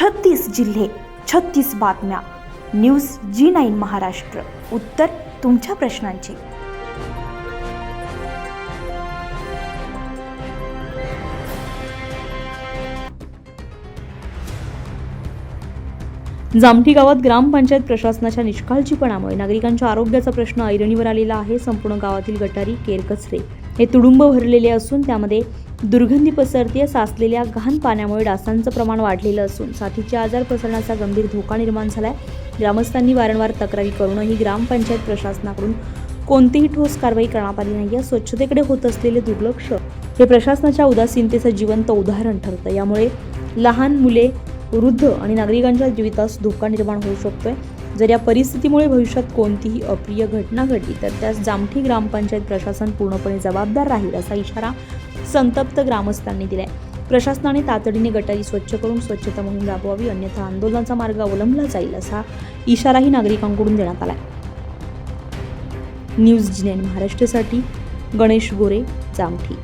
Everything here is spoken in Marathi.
36 जिल्हे, 36 बातम्या. News G9 Maharashtra. उत्तर तुमच्या प्रश्नांची. जामठी गावात ग्रामपंचायत प्रशासनाच्या निष्काळजीपणामुळे नागरिकांच्या आरोग्याचा प्रश्न ऐरणीवर आलेला आहे. संपूर्ण गावातील गटारी, केरकचरे हे तुडुंब भरलेले असून त्यामध्ये दुर्गंधी पसरते. साचलेल्या घाण पाण्यामुळे डासांचं प्रमाण वाढलेलं असून साथीचे आजार पसरण्याचा गंभीर धोका निर्माण झालाय. ग्रामस्थांनी वारंवार तक्रारी करूनही ग्रामपंचायत प्रशासनाकडून कोणतीही ठोस कारवाई करण्यात आली नाही. स्वच्छतेकडे होत असलेले दुर्लक्ष हे प्रशासनाच्या उदासीनतेचं जिवंत उदाहरण ठरतं. यामुळे लहान मुले, वृद्ध आणि नागरिकांच्या जीवितास धोका निर्माण होऊ शकतोय. जर या परिस्थितीमुळे भविष्यात कोणतीही अप्रिय घटना घडली तर त्यास जामठी ग्रामपंचायत प्रशासन पूर्णपणे जबाबदार राहील, असा इशारा संतप्त ग्रामस्थांनी दिलाय. प्रशासनाने तातडीने गटारी स्वच्छ करून स्वच्छता मोहीम राबवावी, अन्यथा आंदोलनाचा मार्ग अवलंबला जाईल, असा इशाराही नागरिकांकडून देण्यात आलाय. न्यूज G9 महाराष्ट्रासाठी गणेश गोरे, जामठी.